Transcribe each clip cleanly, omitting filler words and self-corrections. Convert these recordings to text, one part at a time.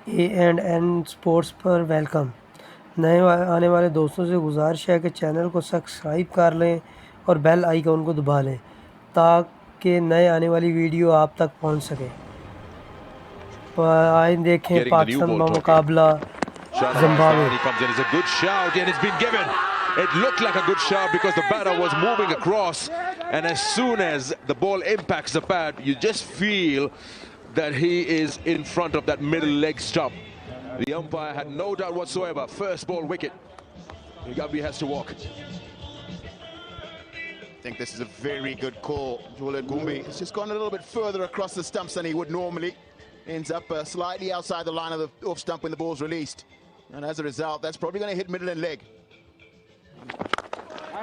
A&N sports पर welcome. नए आने वाले दोस्तों से गुजारिश है कि चैनल को सब्सक्राइब कर लें और बेल आइकन को दबा लें ताकि नए आने वाली वीडियो आप तक पहुंच सके। आइए देखें पाकिस्तान का मुकाबला Zimbabwe. He comes in, it's a good shout and it's been given. It looked like a good shout because the batter was moving across, and as soon as the ball impacts the pad, you just feel that he is in front of that middle leg stump. The umpire had no doubt whatsoever. First ball wicket. Mugabe has to walk. I think this is a very good call. Jula Gumbi has just gone a little bit further across the stumps than he would normally. Ends up slightly outside the line of the off stump when the ball's released. And as a result, that's probably going to hit middle and leg.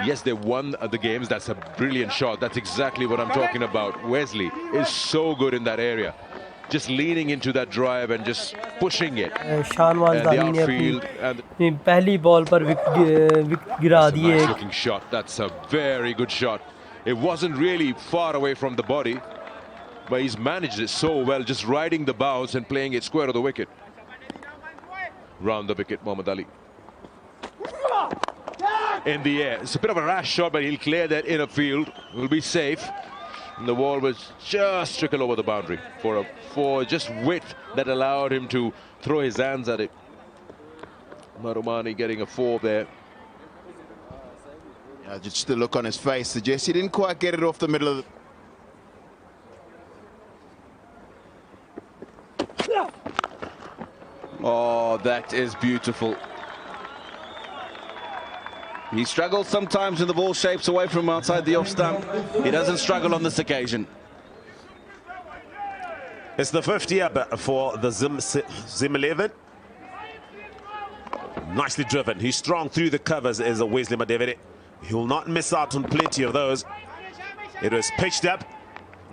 Yes, they won the games. That's a brilliant shot. That's exactly what I'm talking about. Wesley is so good in that area. Just leaning into that drive and just pushing it. Shahnawaz दानी ने अपनी पहली ball पर wicket गिरा दिए। Nice looking shot. That's a very good shot. It wasn't really far away from the body, but he's managed it so well, just riding the bounce and playing it square of the wicket. Round the wicket, Mohammad Ali. In the air. It's a bit of a rash shot, but he'll clear that inner field. Will be safe. And the ball was just trickle over the boundary for just width that allowed him to throw his hands at it. Marumani getting a 4 there. Yeah, just the look on his face suggests he didn't quite get it off the middle of the... Oh, that is beautiful. He struggles sometimes when the ball shapes away from outside the off stump. He doesn't struggle on this occasion. It's the 50th for the Zim 11. Nicely driven. He's strong through the covers as a Wesley Madevere. He will not miss out on plenty of those. It was pitched up,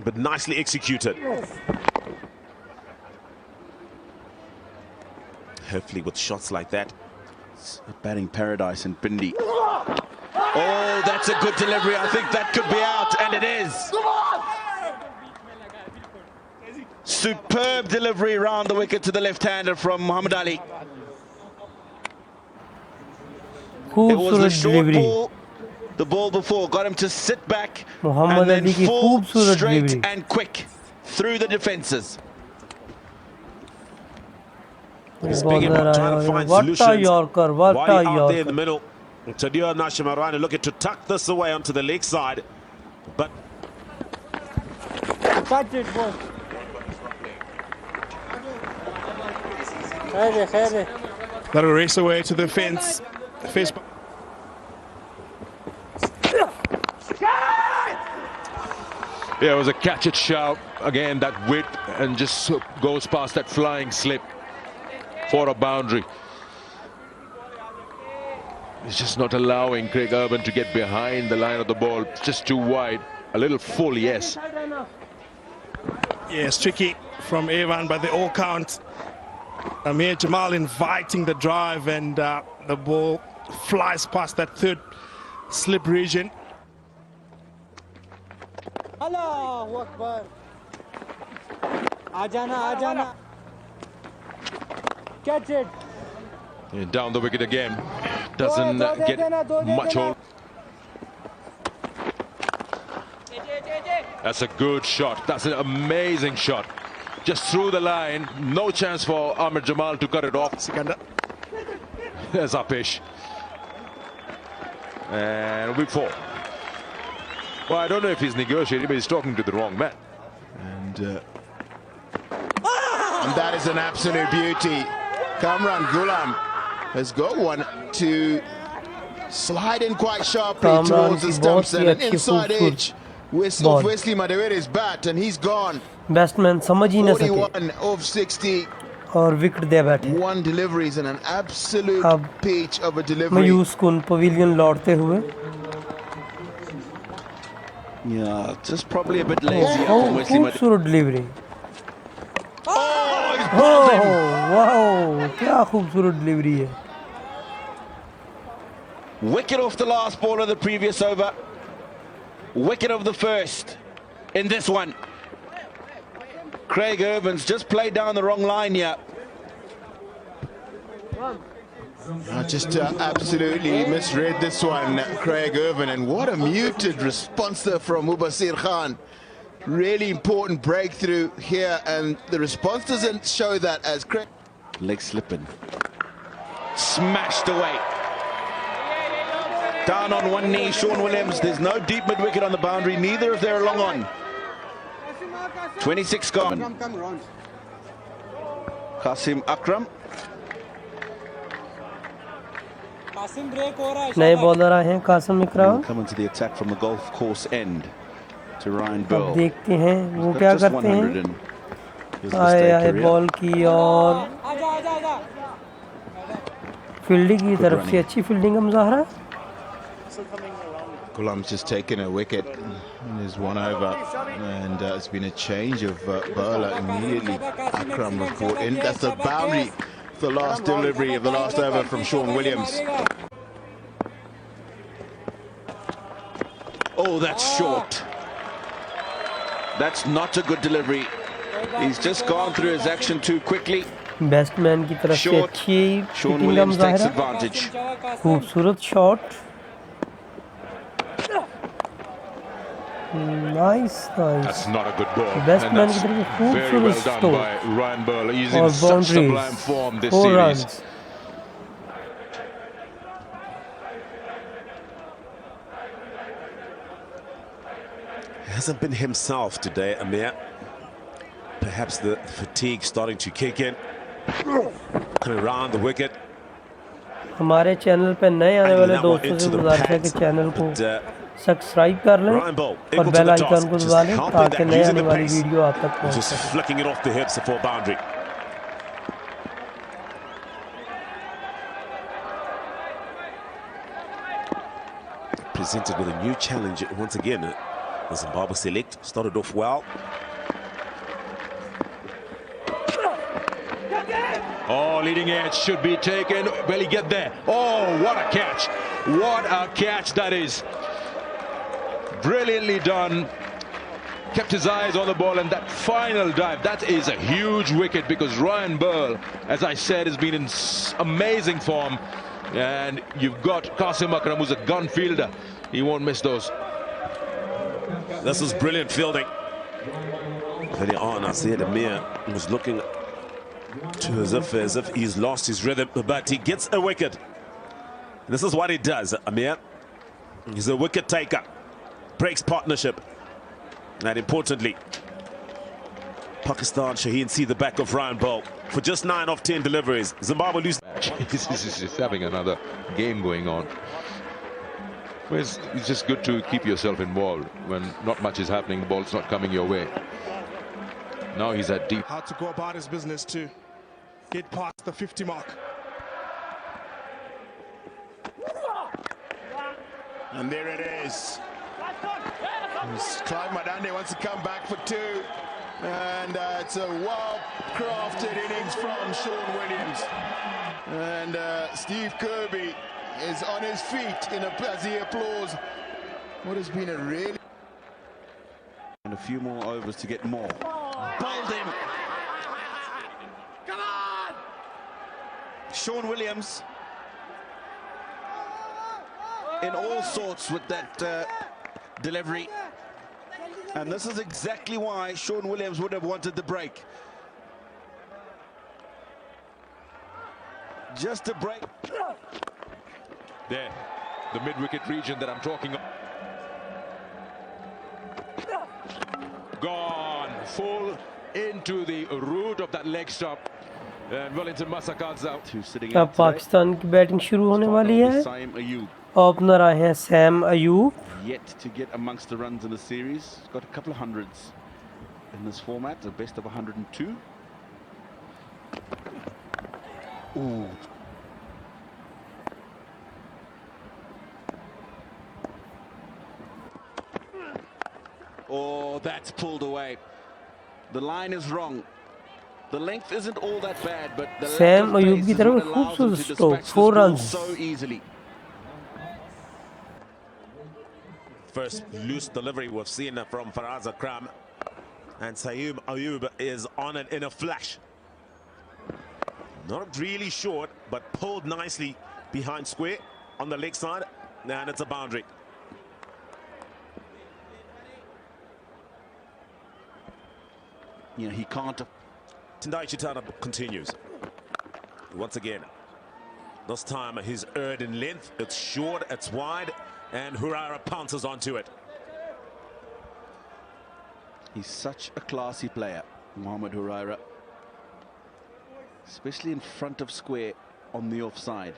but nicely executed. Hopefully with shots like that. It's a batting paradise in Pindi. Oh, that's a good delivery. I think that could be out, and it is. Superb delivery round the wicket to the left-hander from Muhammad Ali. It was a short ball. The ball before got him to sit back and then fall straight and quick through the defences. Speaking about trying to find solutions, Wadi out there in the middle. Tadir Nashimarani looking to tuck this away onto the leg side, but catch it, boy. That'll race away to the fence. Yeah, it was a catch it shout. Again, that width and just goes past that flying slip for a boundary. It's just not allowing Craig Urban to get behind the line of the ball. It's just too wide. A little full, yes. Yes, tricky from Evan, but they all count. Amir Jamal inviting the drive, and the ball flies past that third slip region. Allahu Akbar. Ajana, Ajana. Catch it. And down the wicket again. Doesn't get much hold. That's a good shot. That's an amazing shot. Just through the line. No chance for Amir Jamal to cut it off. There's Apish. And we fall. Well, I don't know if he's negotiating, but he's talking to the wrong man. And that is an absolute beauty. Kamran Ghulam has got one to slide in quite sharply towards the stumps and an inside edge of Wesley Madevere's bat, and he's gone. Batsman समझ ही न सके 41 of 60 और wicket दे बैठे। one deliveries and an absolute peach of a delivery. मायूस कुन pavilion लौटते हुए। Yeah, just probably a bit lazy. खूबसूरत डिलीवरी। वाओ, क्या खूबसूरत डिलीवरी है। Wicket off the last ball of the previous over. Wicket of the first in this one. Craig Irvins just played down the wrong line here. Just absolutely misread this one, Craig Irvin, and what a muted response there from Mubasir Khan. Really important breakthrough here, and the response doesn't show that as Craig. Leg slipping. Smashed away. Down on one knee, Sean Williams. There's no deep mid-wicket on the boundary. Neither of them are long on. 26 gone. Kasim Akram. नए bowler आए हैं कासिम इकराम. Coming to the attack from the golf course end to Ryan Bell. अब देखते हैं वो क्या करते हैं. आए आए बॉल की और फील्डिंग की तरफ से अच्छी फील्डिंग का मुजाहरा. Ghulam's just taken a wicket. There's one over, and it's been a change of bowler immediately. Akram was brought in. That's the boundary. The last delivery of the last over from Sean Williams. Oh, that's short. That's not a good delivery. He's just gone through his action too quickly. Batsman की तरफ से अच्छी Sean hitting का Williams takes मुजाहरा. advantage. खूबसूरत shot. Nice That's not a good ball. Batsman And की तरफ से very well खूबसूरत done stroke by Ryan Bell. He's और in such sublime boundaries. form this 4 series. Runs. Hasn't been himself today, Amir. Perhaps the fatigue starting to kick in. Coming around the wicket. हमारे channel पे नए आने वाले दोस्तों से गुजारिश है कि चैनल को सब्सक्राइब कर लें और बेल आइकन को दबा लें ताकि नए आने वाली वीडियो आप तक पहुंच Just सके. flicking it off the hips for boundary. Presented with a new challenge once again. The Zimbabwe select started off well. Oh, leading edge should be taken. Will he get there? Oh, what a catch. What a catch that is. Brilliantly done. Kept his eyes on the ball, and that final dive, that is a huge wicket because Ryan Bell, as I said, has been in amazing form. And you've got Kasim Akram, who's a gun fielder. He won't miss those. This is brilliant fielding. Early on, I said Amir was looking to as if he's lost his rhythm, but he gets a wicket. This is what he does, Amir. He's a wicket taker, breaks partnership, and importantly, Pakistan Shaheen see the back of Ryan Bell for just 9 of 10 deliveries. Zimbabwe lose. This is having another game going on. Well, it's just good to keep yourself involved when not much is happening, the ball's not coming your way. Now he's at deep. How to go about his business to get past the 50 mark. And there it is. Clive Madande wants to come back for 2. And it's a well-crafted innings from Sean Williams. And Steve Kirby is on his feet as he applauds what has been a really... And a few more overs to get more. Bowled him. Come on! Sean Williams in all sorts with that delivery. And this is exactly why Sean Williams would have wanted the break. Just a break. There, the mid-wicket region that I'm talking of. Gone full into the root of that leg stop. And Wellington Masakadza अब पाकिस्तान की batting शुरू होने वाली है. Opener आए हैं Sam Ayub. Yet to get amongst the runs in the series. He's got a couple of hundreds in this format, the best of 102. Ooh. Oh, that's pulled away. The line is wrong. The length isn't all that bad, but the Sam Ayub की तरफ खूबसूरत stroke, 4 runs. so easily. First loose delivery we've seen from Faraz Akram, and Saeem Ayub is on it in a flash. Not really short, but pulled nicely behind square on the leg side, and it's a boundary. You know, he can't. Tendai Chitara continues. Once again, this time he's earned in length. It's short, it's wide, and Huraira pounces onto it. He's such a classy player, Mohamed Huraira. Especially in front of square on the offside.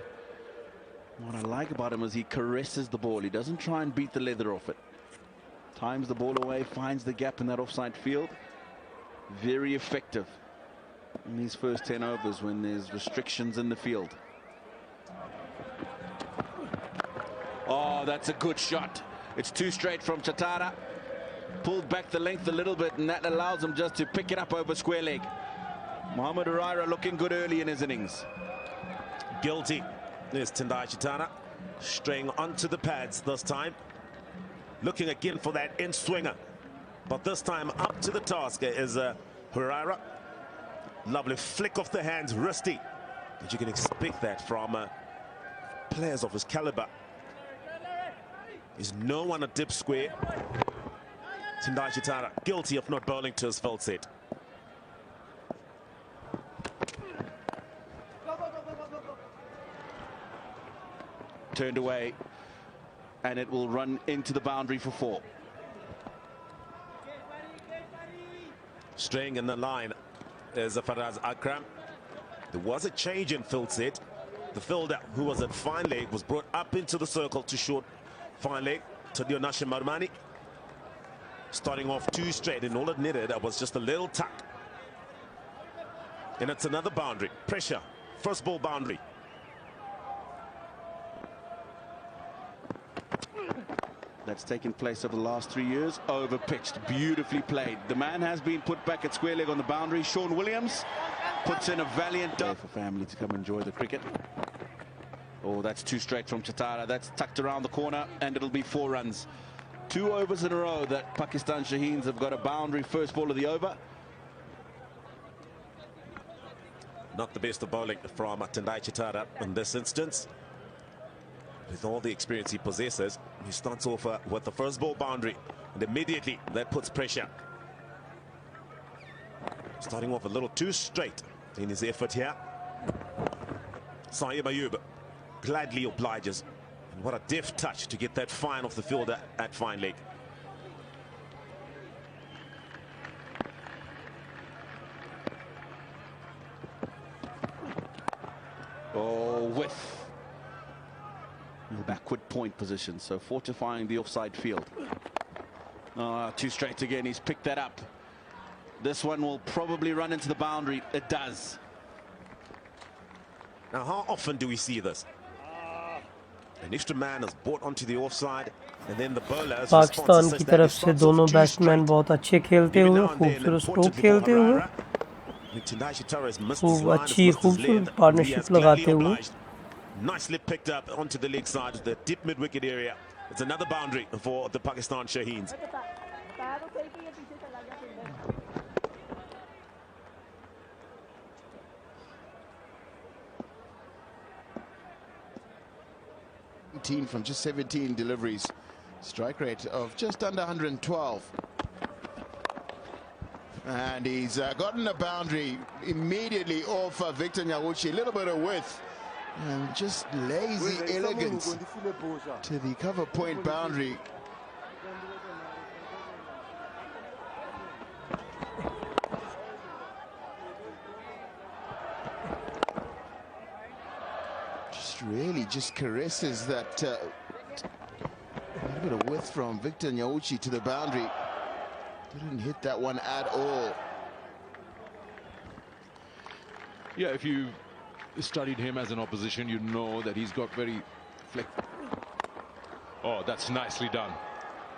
What I like about him is he caresses the ball. He doesn't try and beat the leather off it. Times the ball away, finds the gap in that offside field. Very effective in these first 10 overs when there's restrictions in the field. Oh, that's a good shot. It's too straight from Chatara. Pulled back the length a little bit, and that allows him just to pick it up over square leg. Mohamed Huraira looking good early in his innings. Guilty. There's Tendai Chitara straying onto the pads this time. Looking again for that in swinger. But this time up to the task is Huraira. Lovely flick of the hands, wristy. But you can expect that from players of his caliber. Is no one a dip square. Tendai Chitara guilty of not bowling to his full set. Turned away, and it will run into the boundary for 4. Staying in the line is Faraz Akram. There was a change in field set. The fielder who was at fine leg was brought up into the circle to short fine leg. Tadio Nashim Marmani starting off too straight, and all it needed was just a little tuck. And it's another boundary. Pressure. First ball boundary. That's taken place over the last 3 years. Over-pitched, beautifully played. The man has been put back at square leg on the boundary. Sean Williams puts in a valiant day for family to come enjoy the cricket. Oh, that's too straight from Chatara. That's tucked around the corner, and it'll be 4 runs. 2 overs in a row that Pakistan Shaheens have got a boundary first ball of the over. Not the best of bowling from Tendai Chitara in this instance. With all the experience he possesses, he starts off with the first ball boundary, and immediately that puts pressure. Starting off a little too straight in his effort here. Saeed Ayub gladly obliges. And what a deft touch to get that fine off the fielder at fine leg. Oh, with backward point position, so fortifying the offside field. Too straight again. He's picked that up. This one will probably run into the boundary. It does. Now, how often do we see this? An extra man is brought onto the offside, and then the bowler Pakistan की तरफ से दोनों batsman बहुत अच्छे खेलते हुए, खूबसूरत stroke खेलते हुए, खूब अच्छी खूबसूरत पार्टनरशिप लगाते हुए. Nicely picked up onto the leg side of the deep mid-wicket area. It's another boundary for the Pakistan Shaheens. From just 17 deliveries, strike rate of just under 112. And he's gotten a boundary immediately off Victor Nyauchi. A little bit of width. And just lazy elegance to the cover point boundary. Just caresses that a little bit of width from Victor Nyauchi to the boundary. Didn't hit that one at all. Yeah, if you studied him as an opposition, you know that he's got very Oh, that's nicely done.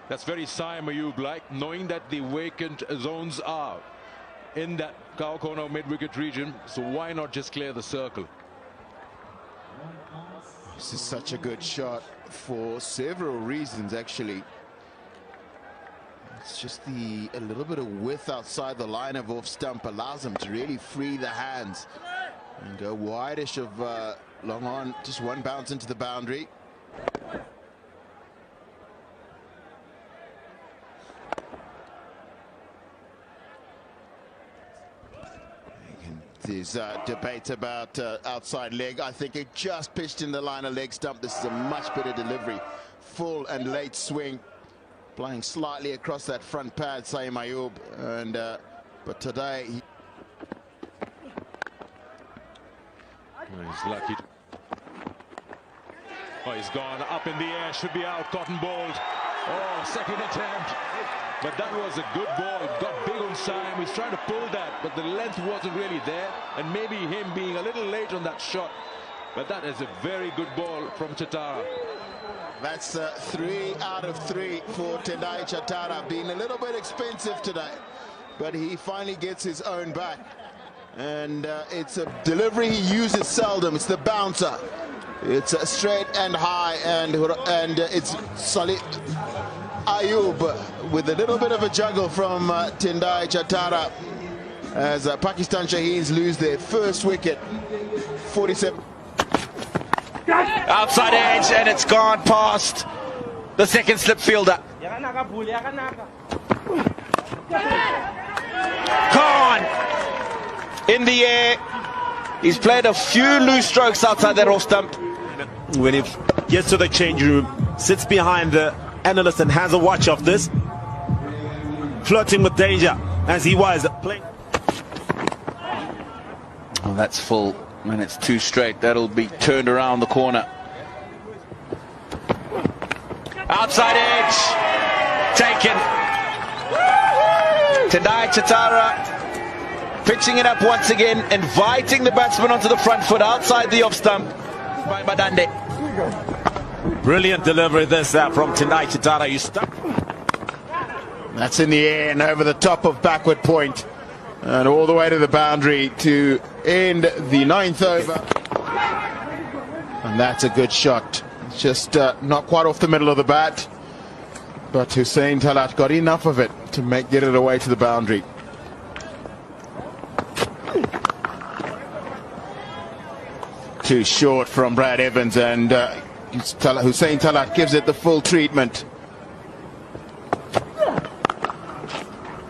That's very Saeed Ayub-like, knowing that the vacant zones are in that cow corner mid-wicket region, so why not just clear the circle? This is such a good shot for several reasons, actually. It's just a little bit of width outside the line of off stump allows him to really free the hands And go wide-ish of long on. Just one bounce into the boundary. There's debate about outside leg. I think it just pitched in the line of leg stump. This is a much better delivery. Full and late swing. Playing slightly across that front pad, Saim Ayub. And, but today... He's lucky. Oh, he's gone up in the air. Should be out. Cotton bowled. Oh, second attempt. But that was a good ball. Got big on Saim. He's trying to pull that, but the length wasn't really there. And maybe him being a little late on that shot. But that is a very good ball from Chatara. That's 3 out of 3 for Tendai Chatara. Being a little bit expensive today, but he finally gets his own back. And it's a delivery he uses seldom. It's the bouncer. It's straight and high, and it's Salih Ayub with a little bit of a juggle from Tendai Chatara as Pakistan Shaheens lose their first wicket. 47. Outside edge, and it's gone past the second slip fielder. Khan in the air. He's played a few loose strokes outside that off stump. When he gets to the change room, sits behind the analyst and has a watch of this, flirting with danger as he was playing. Well, that's full, and it's 2 straight. That'll be turned around the corner. Outside edge, taken. Tendai Chatara pitching it up once again, inviting the batsman onto the front foot outside the off stump by Madande. Brilliant delivery this from Tendai Chatara. You stuck. That's in the air and over the top of backward point, and all the way to the boundary to end the 9th over. And that's a good shot. It's just not quite off the middle of the bat, but Hussain Talat got enough of it to get it away to the boundary. Too short from Brad Evans, and Hussain Talat gives it the full treatment.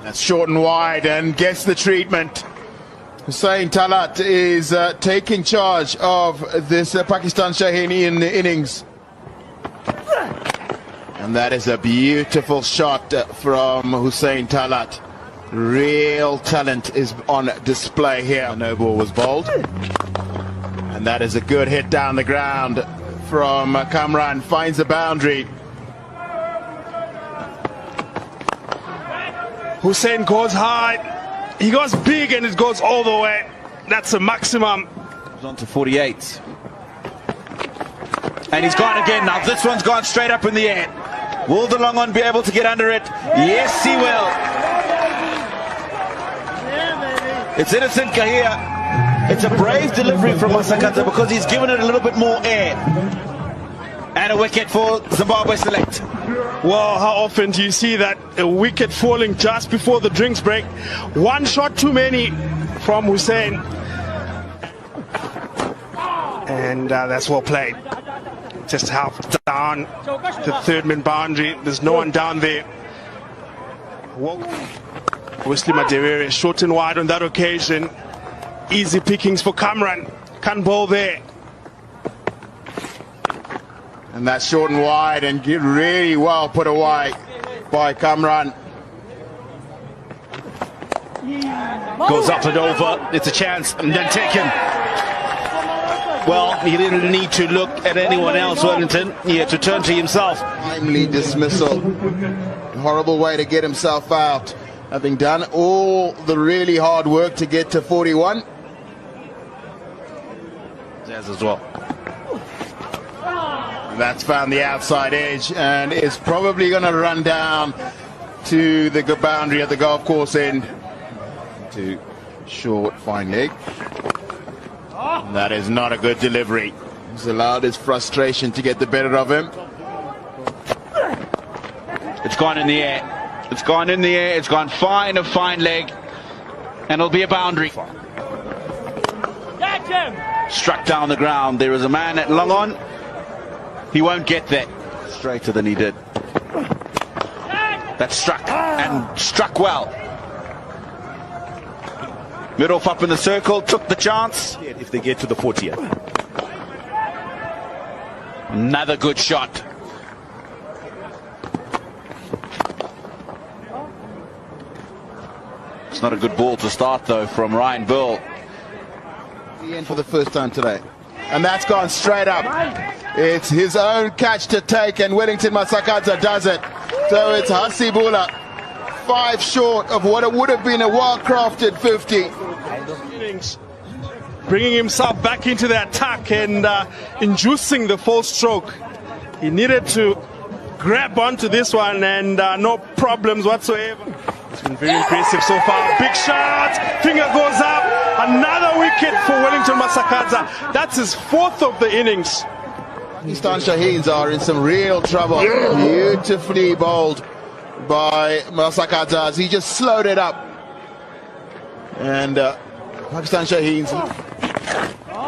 That's short and wide and gets the treatment. Hussain Talat is taking charge of this Pakistan Shaheen innings. And that is a beautiful shot from Hussain Talat. Real talent is on display here. No ball was bowled. And that is a good hit down the ground from Kamran. Finds the boundary. Hussain goes high. He goes big and it goes all the way. That's the maximum. On to 48. And he's gone again now. This one's gone straight up in the air. Will the long one be able to get under it? Yes, he will. It's Innocent Kahia. It's a brave delivery from Masakata because he's given it a little bit more air. And a wicket for Zimbabwe Select. Well, how often do you see that a wicket falling just before the drinks break? One shot too many from Hussain. And that's well played. Just half down the third man boundary. There's no one down there. Wesley Madewere short and wide on that occasion. Easy pickings for Kamran. Can't bowl there. And that's short and wide and really well put away by Kamran. Goes up and over. It's a chance and then taken. Well, he didn't need to look at anyone else, Wellington. He had to turn to himself. Timely dismissal. Horrible way to get himself out. Having done all the really hard work to get to 41. As well. That's found the outside edge and is probably going to run down to the boundary at the golf course end. To short, fine leg. And that is not a good delivery. He's allowed his frustration to get the better of him. It's gone in the air. It's gone in the air. It's gone fine, a fine leg. And it'll be a boundary. Struck down the ground. There is a man at long on. He won't get there. Straighter than he did. That struck, and struck well. Middle up in the circle, took the chance. If they get to the 40th. Another good shot. It's not a good ball to start though from Ryan Burl. In for the first time today. And that's gone straight up. It's his own catch to take, and Wellington Masakadza does it. So it's Hasibula, 5 short of what it would have been a well-crafted 50. Bringing himself back into the attack and inducing the full stroke. He needed to grab onto this one, and no problems whatsoever. It's been very impressive so far. Big shot, finger goes up, another wicket for Wellington Masakadza. That's his 4th of the innings. Pakistan Shaheens are in some real trouble. Beautifully bowled by Masakadza as he just slowed it up. And Pakistan Shaheens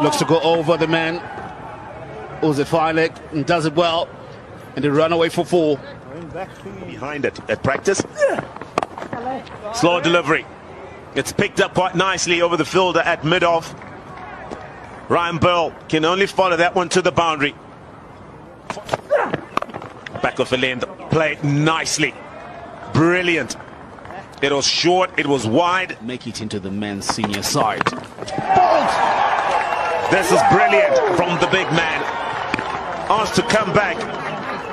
looks to go over the man. Uzi Filek and does it well. And they run away for 4. Behind it at practice. Slow delivery. It's picked up quite nicely over the fielder at mid-off. Ryan Burl can only follow that one to the boundary. Back off the length, played nicely. Brilliant. It was short, it was wide. Make it into the men's senior side. This is brilliant from the big man. Asked to come back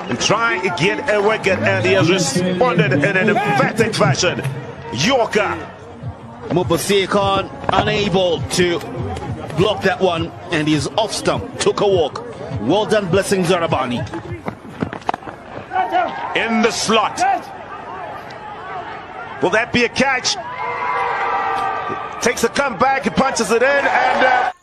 and try and get a wicket, and he has responded in an emphatic fashion. Yorker. Mubasir Khan unable to block that one, and his off stump took a walk. Well done, Blessing Zarabani. In the slot. Will that be a catch? Takes a comeback and punches it in, and